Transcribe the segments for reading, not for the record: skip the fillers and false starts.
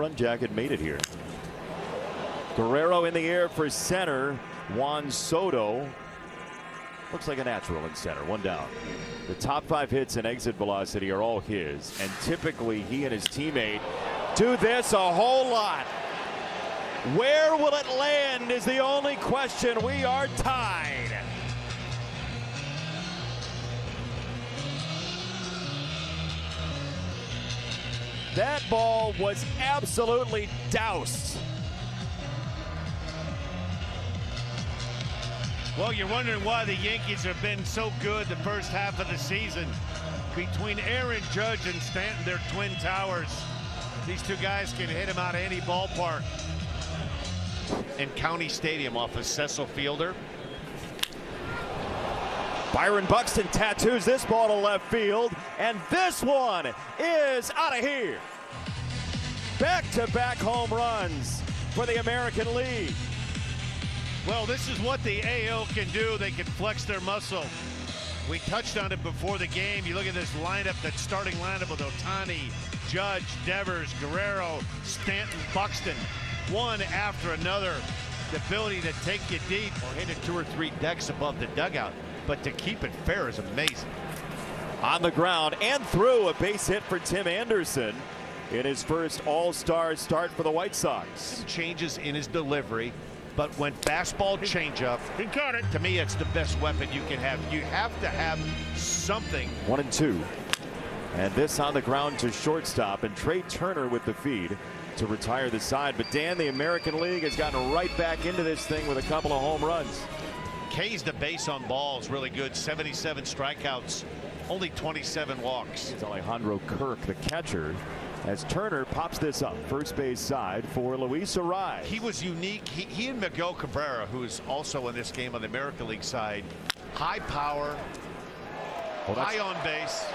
front jacket made it here. Guerrero in the air for center. Juan Soto looks like a natural in center. One down. The top 5 hits and exit velocity are all his, and typically he and his teammate do this a whole lot. Where will it land is the only question. We are tied. That ball was absolutely doused. Well, you're wondering why the Yankees have been so good the first half of the season. Between Aaron Judge and Stanton, their twin towers, these two guys can hit him out of any ballpark. In County Stadium off of Cecil Fielder. Byron Buxton tattoos this ball to left field, and this one is out of here. Back-to-back home runs for the American League. Well, this is what the AL can do. They can flex their muscle. We touched on it before the game. You look at this lineup, that starting lineup with Ohtani, Judge, Devers, Guerrero, Stanton, Buxton, one after another. The ability to take you deep or hit it 2 or 3 decks above the dugout, but to keep it fair is amazing. On the ground and through, a base hit for Tim Anderson in his first All-Star start for the White Sox. Changes in his delivery, but when fastball changeup, he caught it. To me, it's the best weapon you can have. You have to have something. 1-2. And this on the ground to shortstop, and Trey Turner with the feed to retire the side. But Dan, the American League has gotten right back into this thing with a couple of home runs. K's the base on balls really good. 77 strikeouts, only 27 walks. It's Alejandro Kirk, the catcher, as Turner pops this up first base side for Luis Arraez. He was unique. He and Miguel Cabrera, who is also in this game on the American League side, high power, high on base.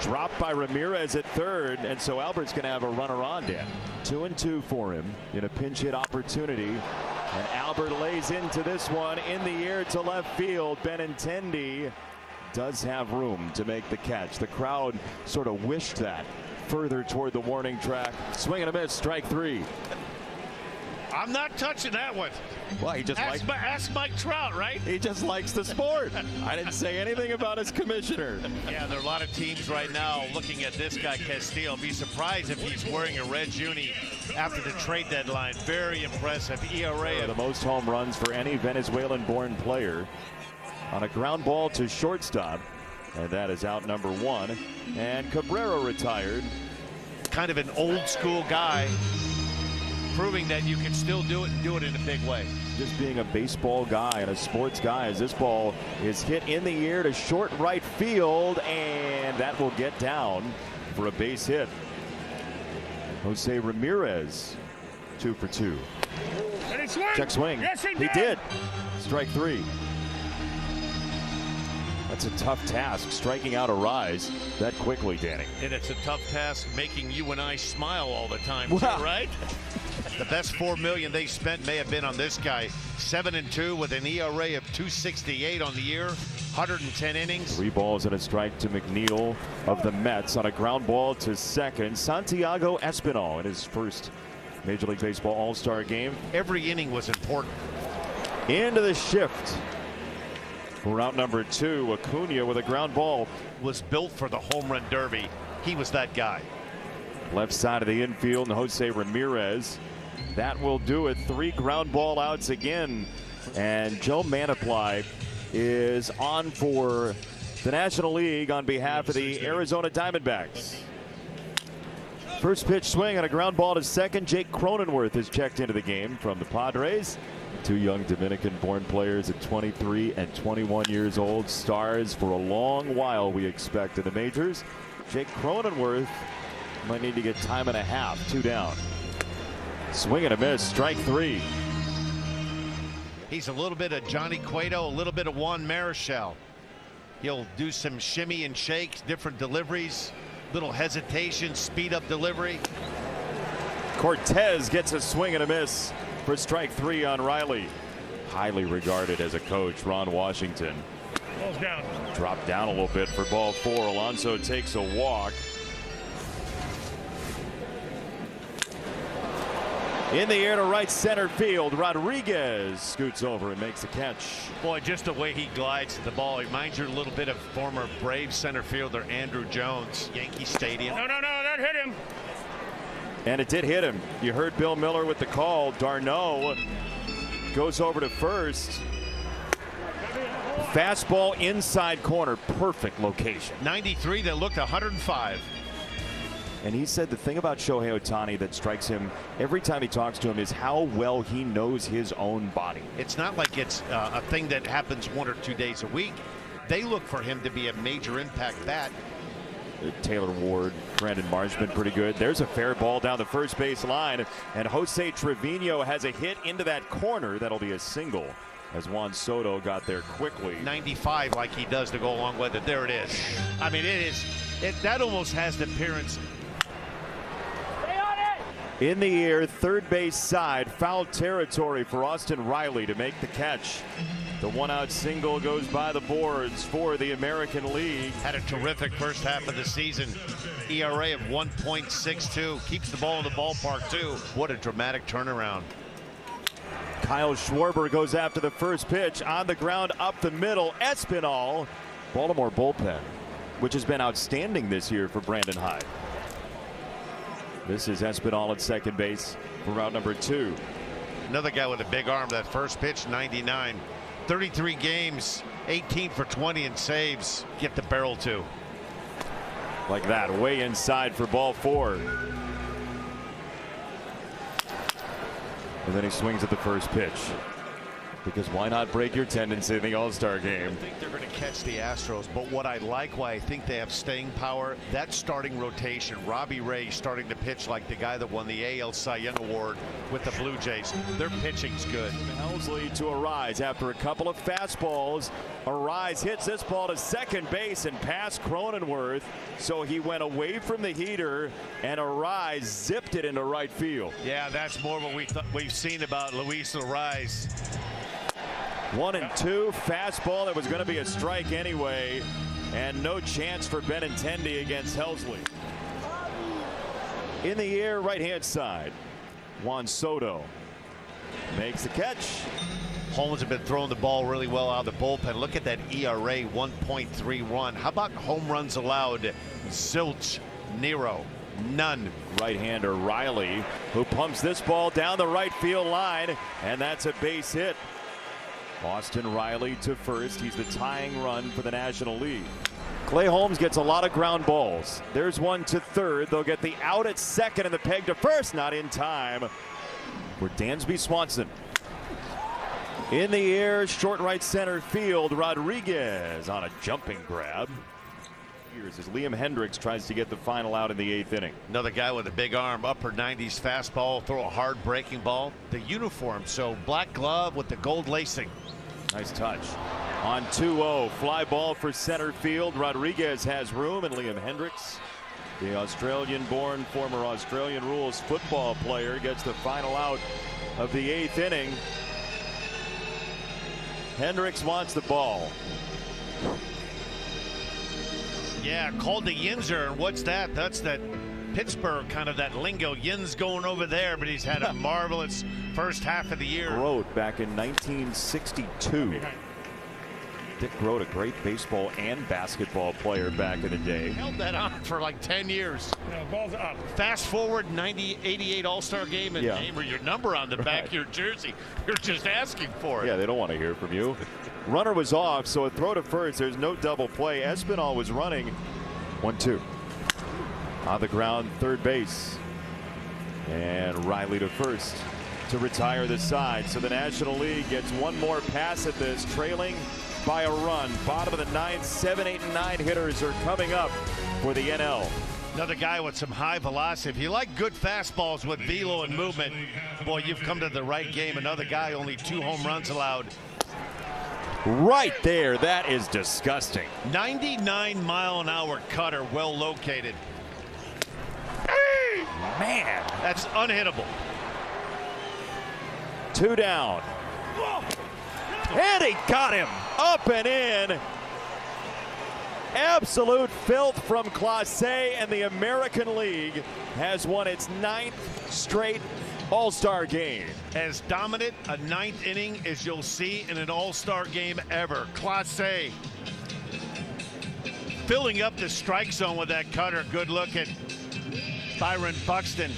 Dropped by Ramirez at third, and so Albert's going to have a runner on, Dan. 2-2 for him in a pinch hit opportunity, and Albert lays into this one in the air to left field. Benintendi does have room to make the catch. The crowd sort of wished that further toward the warning track. Swing and a miss, strike 3. I'm not touching that one. Well, he just ask Mike Trout, right? He just likes the sport. I didn't say anything about his commissioner. Yeah, there are a lot of teams right now looking at this guy, Castillo. Be surprised if he's wearing a red uni after the trade deadline. Very impressive. ERA. The most home runs for any Venezuelan-born player on a ground ball to shortstop. And that is out number 1. And Cabrera retired. Kind of an old school guy, proving that you can still do it and do it in a big way. Just being a baseball guy and a sports guy, as this ball is hit in the air to short right field, and that will get down for a base hit. Jose Ramirez, 2 for 2. Check swing. Yes, he did. Strike 3. That's a tough task, striking out Arraez that quickly, Danny. And it's a tough task making you and I smile all the time, wow. Too, right? The best $4 million they spent may have been on this guy. 7-2 with an ERA of 2.68 on the year, 110 innings. 3 balls and a strike to McNeil of the Mets on a ground ball to second. Santiago Espinal in his first Major League Baseball All-Star game. Every inning was important. Into the shift. Route number 2, Acuna with a ground ball. Was built for the home run derby. He was that guy. Left side of the infield, and Jose Ramirez. That will do it. 3 ground ball outs again. And Joe Manaply is on for the National League on behalf of the Arizona Diamondbacks. First pitch swing and a ground ball to second. Jake Cronenworth is checked into the game from the Padres. 2 young Dominican-born players at 23 and 21 years old. Stars for a long while, we expect, in the majors. Jake Cronenworth might need to get time and a half. 2 down. Swing and a miss. Strike 3. He's a little bit of Johnny Cueto, a little bit of Juan Marichal. He'll do some shimmy and shakes, different deliveries, little hesitation, speed up delivery. Cortez gets a swing and a miss for strike 3 on Riley. Highly regarded as a coach, Ron Washington. Ball's down. Dropped down a little bit for ball 4. Alonso takes a walk. In the air to right center field. Rodriguez scoots over and makes a catch. Boy, just the way he glides to the ball. He reminds you a little bit of former Braves center fielder Andrew Jones, Yankee Stadium. No, that hit him. And it did hit him. You heard Bill Miller with the call. Darno goes over to first. Fastball inside corner. Perfect location. 93 that looked 105. And he said the thing about Shohei Ohtani that strikes him every time he talks to him is how well he knows his own body. It's not like it's a thing that happens 1 or 2 days a week. They look for him to be a major impact bat. Taylor Ward, Brandon Marsh been pretty good. There's a fair ball down the first base line, and Jose Trevino has a hit into that corner. That'll be a single as Juan Soto got there quickly. 95 like he does to go along with it. There it is. I mean, that almost has the appearance. In the air, third base side, foul territory for Austin Riley to make the catch. The 1-out single goes by the boards for the American League. Had a terrific first half of the season. ERA of 1.62. Keeps the ball in the ballpark, too. What a dramatic turnaround. Kyle Schwarber goes after the first pitch. On the ground, up the middle. Espinal. Baltimore bullpen, which has been outstanding this year for Brandon Hyde. This is Espinal at second base for route number 2. Another guy with a big arm. That first pitch, 99. 33 games, 18 for 20 in saves. Get the barrel too. Like that, way inside for ball 4. And then he swings at the first pitch. Because why not break your tendency in the All-Star game? I think they're going to catch the Astros, but what I like, why I think they have staying power, that starting rotation. Robbie Ray starting to pitch like the guy that won the AL Cy Young Award with the Blue Jays. Their pitching's good. Helsley to Arise after a couple of fastballs. Arise hits this ball to second base and past Cronenworth, so he went away from the heater, and Arise zipped it into right field. Yeah, that's more what we've seen about Luis Arise. 1-2, fastball that was going to be a strike anyway, and no chance for Benintendi against Helsley. In the air, right-hand side, Juan Soto makes the catch. Holmes have been throwing the ball really well out of the bullpen. Look at that ERA, 1.31. How about home runs allowed? Zilch, Nero, none. Right-hander Riley, who pumps this ball down the right field line, and that's a base hit. Austin Riley to first. He's the tying run for the National League. Clay Holmes gets a lot of ground balls. There's one to third. They'll get the out at second and the peg to first. Not in time for Dansby Swanson. In the air, short right center field. Rodriguez on a jumping grab. As Liam Hendricks tries to get the final out in the 8th inning. Another guy with a big arm, upper 90s fastball, throw a hard breaking ball. The uniform, so black glove with the gold lacing. Nice touch. On 2-0, fly ball for center field. Rodriguez has room, and Liam Hendricks, the Australian-born, former Australian rules football player, gets the final out of the 8th inning. Hendricks wants the ball. Yeah, called the Yinzer, and what's that? That's that Pittsburgh kind of that lingo. Yin's going over there, but he's had a marvelous first half of the year. Grote back in 1962. Dick Grote, a great baseball and basketball player back in the day. Held that on for like 10 years. Yeah, ball's up. Fast forward, 88 All-Star game, and name your number on the back of your jersey. You're just asking for it. Yeah, they don't want to hear from you. Runner was off, so a throw to first. There's no double play. Espinal was running. 1-2. On the ground, third base. And Riley to first to retire the side. So the National League gets one more pass at this, trailing by a run. Bottom of the 9th, 7, 8, and 9 hitters are coming up for the NL. Another guy with some high velocity. If you like good fastballs with velo and movement, boy, you've come to the right game. Another guy, only 2 home runs allowed. Right there, that is disgusting. 99-mile-an-hour cutter, well located. Man, that's unhittable. 2 down. And he got him up and in. Absolute filth from Clase, and the American League has won its 9th straight All Star game. As dominant a ninth inning as you'll see in an All-Star game ever. Clase filling up the strike zone with that cutter. Good look at Byron Buxton.